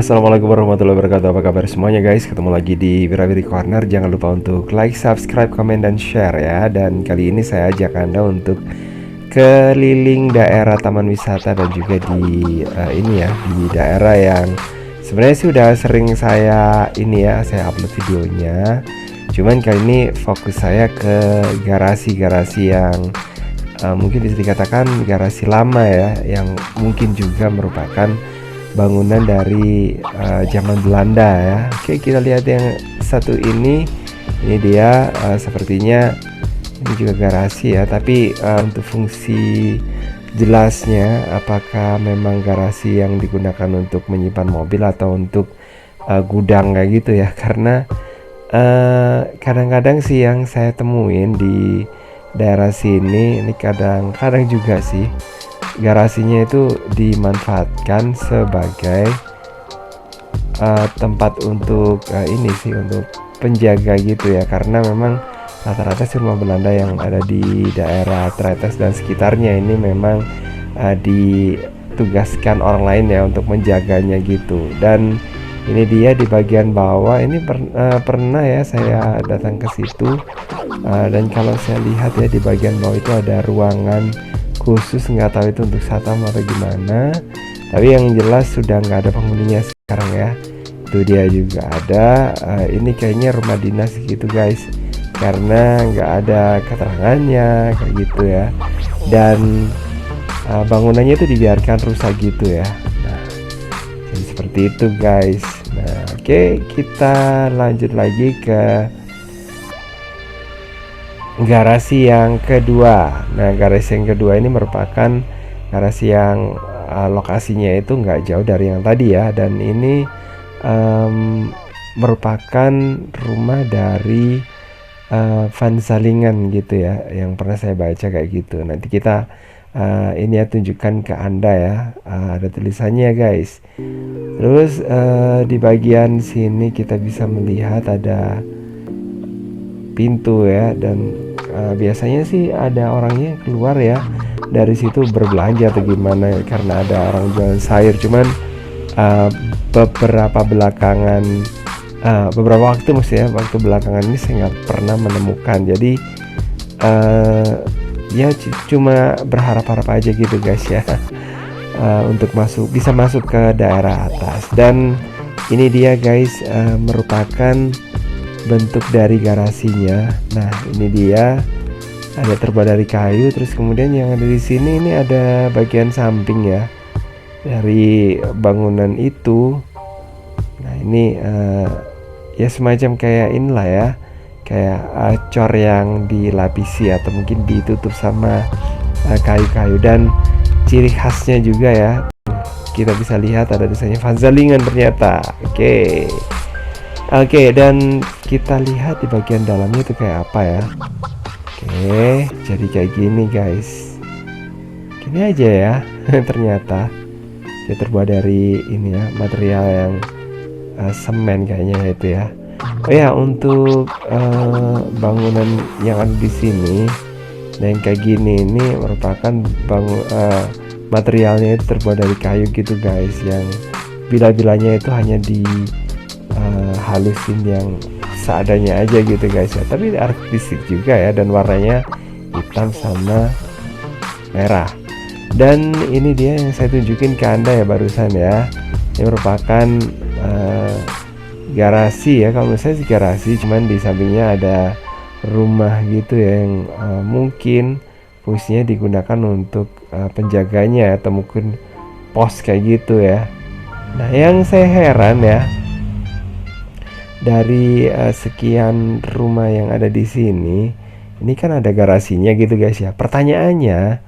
Assalamualaikum warahmatullahi wabarakatuh. Apa kabar semuanya guys? Ketemu lagi di Wirawiri Corner. Jangan lupa untuk like, subscribe, komen, dan share ya. Dan kali ini saya ajak Anda untuk keliling daerah taman wisata dan juga di di daerah yang sebenarnya sih udah sering saya upload videonya. Cuman kali ini fokus saya ke garasi-garasi yang mungkin bisa dikatakan garasi lama ya, yang mungkin juga merupakan bangunan dari zaman Belanda ya. Oke, kita lihat yang satu ini. Ini dia sepertinya ini juga garasi ya, tapi untuk fungsi jelasnya apakah memang garasi yang digunakan untuk menyimpan mobil atau untuk gudang kayak gitu ya. Karena kadang-kadang sih yang saya temuin di daerah sini ini kadang-kadang juga sih garasinya itu dimanfaatkan sebagai tempat untuk untuk penjaga gitu ya, karena memang rata-rata sih rumah Belanda yang ada di daerah Tretes dan sekitarnya ini memang ditugaskan orang lain ya untuk menjaganya gitu. Dan ini dia di bagian bawah ini pernah ya saya datang ke situ, dan kalau saya lihat ya di bagian bawah itu ada ruangan khusus, nggak tahu itu untuk satpam atau gimana, tapi yang jelas sudah nggak ada penghuninya sekarang ya. Itu dia juga ada ini kayaknya rumah dinas gitu guys, karena nggak ada keterangannya kayak gitu ya, dan bangunannya itu dibiarkan rusak gitu ya. Nah, jadi seperti itu guys. Nah, oke, kita lanjut lagi ke garasi yang kedua. Nah, garasi yang kedua ini merupakan garasi yang lokasinya itu nggak jauh dari yang tadi ya, dan ini merupakan rumah dari Van Zalingen gitu ya, yang pernah saya baca kayak gitu. Nanti kita ini ya tunjukkan ke Anda ya, ada tulisannya guys. Terus di bagian sini kita bisa melihat ada pintu ya, dan biasanya sih ada orangnya yang keluar ya dari situ berbelanja atau gimana, karena ada orang jual sayur. Cuman beberapa waktu belakangan ini saya nggak pernah menemukan. Jadi ya cuma berharap-harap aja gitu guys ya, untuk bisa masuk ke daerah atas. Dan ini dia guys, merupakan bentuk dari garasinya. Nah, ini dia ada terbuat dari kayu. Terus kemudian yang ada di sini ini ada bagian samping ya dari bangunan itu. Nah, ini ya semacam kayak inilah ya, kayak cor yang dilapisi atau mungkin ditutup sama kayu-kayu. Dan ciri khasnya juga ya, kita bisa lihat ada tulisannya Van Zalingen ternyata. Oke, dan kita lihat di bagian dalamnya itu kayak apa ya. Oke, jadi kayak gini guys. Gini aja ya. Ternyata dia terbuat dari ini ya, material yang semen kayaknya itu ya. Oh ya, untuk bangunan yang ada di sini dan yang kayak gini ini merupakan materialnya itu terbuat dari kayu gitu guys, yang bila-bilanya itu hanya di halusin yang seadanya aja gitu guys ya, tapi artistik juga ya, dan warnanya hitam sama merah. Dan ini dia yang saya tunjukin ke Anda ya barusan ya, ini merupakan garasi ya, kalau menurut saya sih garasi, cuman di sampingnya ada rumah gitu ya, yang mungkin fungsinya digunakan untuk penjaganya atau mungkin pos kayak gitu ya. Nah, yang saya heran ya, dari sekian rumah yang ada di sini, ini kan ada garasinya gitu guys ya. Pertanyaannya,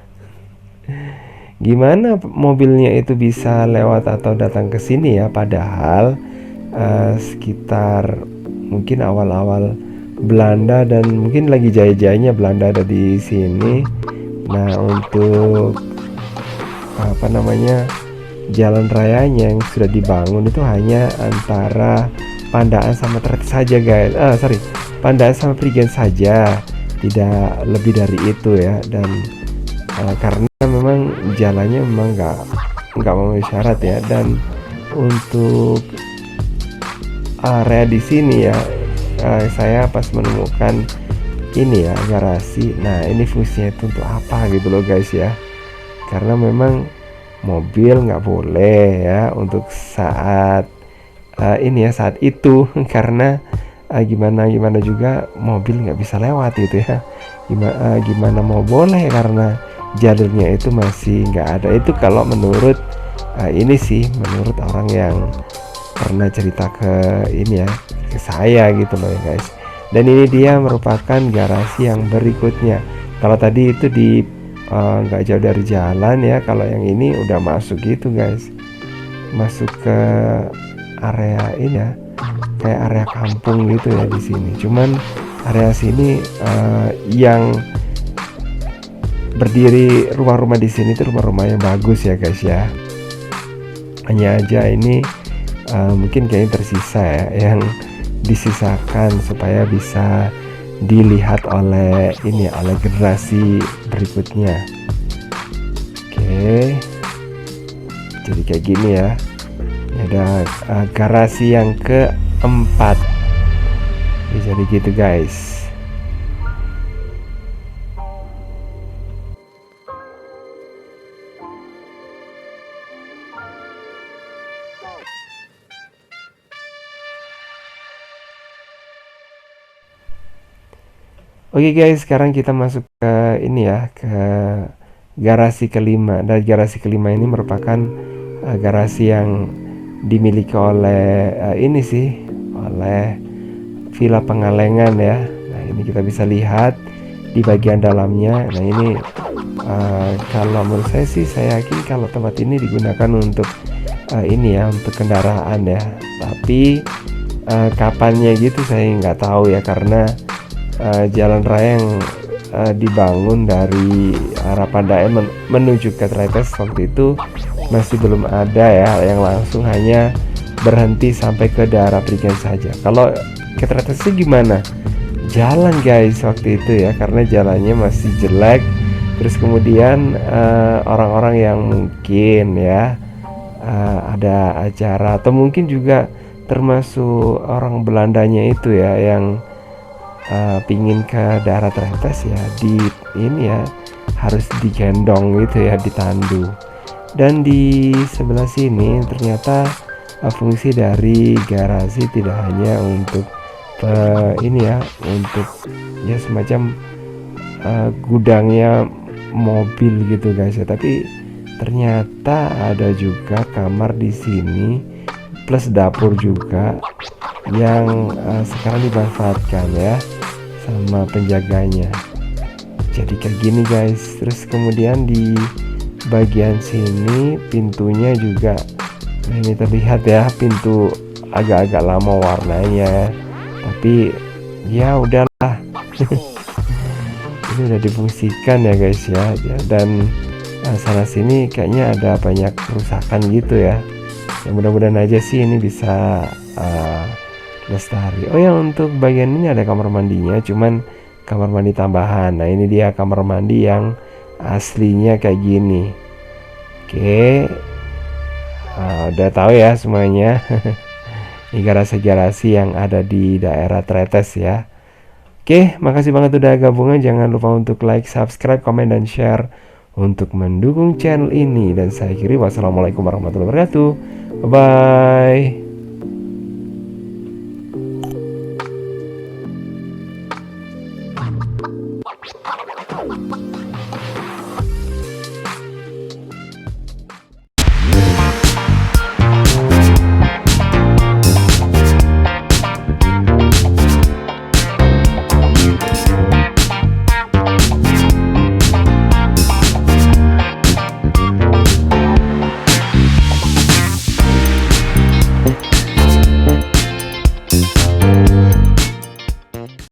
gimana mobilnya itu bisa lewat atau datang ke sini ya? Padahal sekitar mungkin awal-awal Belanda dan mungkin lagi jaya-jayanya Belanda ada di sini. Nah, untuk jalan rayanya yang sudah dibangun itu hanya antara Pandaan sama Tretes saja guys. Pandaan sama Prigen saja, tidak lebih dari itu ya. Dan karena memang jalannya memang nggak memenuhi syarat ya, dan untuk area di sini ya, saya pas menemukan ini ya garasi. Nah ini fungsinya itu untuk apa gitu loh guys ya, karena memang mobil nggak boleh ya untuk saat ini ya saat itu karena gimana juga mobil nggak bisa lewat gitu ya. Gimana mau boleh karena jalurnya itu masih nggak ada. Itu kalau menurut ini sih, menurut orang yang pernah cerita ke ini ya, ke saya gitu loh ya guys. Dan ini dia merupakan garasi yang berikutnya. Kalau tadi itu di nggak jauh dari jalan ya, kalau yang ini udah masuk gitu guys, masuk ke area ini ya, kayak area kampung gitu ya di sini. Cuman area sini yang berdiri rumah-rumah di sini tuh rumah-rumah yang bagus ya guys ya. Hanya aja ini mungkin kayaknya tersisa ya yang disisakan supaya bisa dilihat oleh ini, oleh generasi berikutnya. Oke, jadi kayak gini ya. Ini ada garasi yang keempat. Jadi gitu guys. Oke guys, sekarang kita masuk ke ini ya, ke garasi kelima. Dan garasi kelima ini merupakan garasi yang dimiliki oleh ini sih, oleh Villa Pengalengan ya. Nah ini kita bisa lihat di bagian dalamnya. Nah ini kalau menurut saya sih, saya yakin kalau tempat ini digunakan untuk ini ya, untuk kendaraan ya. Tapi kapannya gitu saya nggak tahu ya, karena jalan raya yang dibangun dari arah Pandaen menuju ke Tretes waktu itu masih belum ada ya, yang langsung hanya berhenti sampai ke daerah Prigen saja. Kalau ke Tretes sih gimana? Jalan guys waktu itu ya, karena jalannya masih jelek. Terus kemudian orang-orang yang mungkin ya ada acara, atau mungkin juga termasuk orang Belandanya itu ya, yang pingin ke daerah Tretes ya, di ini ya harus digendong gitu ya, ditandu. Dan di sebelah sini ternyata fungsi dari garasi tidak hanya untuk ini ya, untuk ya semacam gudangnya mobil gitu guys ya, tapi ternyata ada juga kamar di sini plus dapur juga yang sekarang dimanfaatkan ya sama penjaganya. Jadi kayak gini guys. Terus kemudian di bagian sini pintunya juga, nah ini terlihat ya, pintu agak-agak lama warnanya, tapi ya udahlah. Ini udah difungsikan ya guys ya. Dan sana sini kayaknya ada banyak kerusakan gitu ya. Ya mudah-mudahan aja sih ini bisa lestari. Oh ya, untuk bagian ini ada kamar mandinya, cuman kamar mandi tambahan. Nah ini dia kamar mandi yang aslinya kayak gini. Oke, udah tahu ya semuanya. Ini garasi-garasi yang ada di daerah Tretes ya. Oke, makasih banget udah gabungan. Jangan lupa untuk like, subscribe, komen, dan share untuk mendukung channel ini. Dan saya akhiri, wassalamualaikum warahmatullahi wabarakatuh. Bye bye.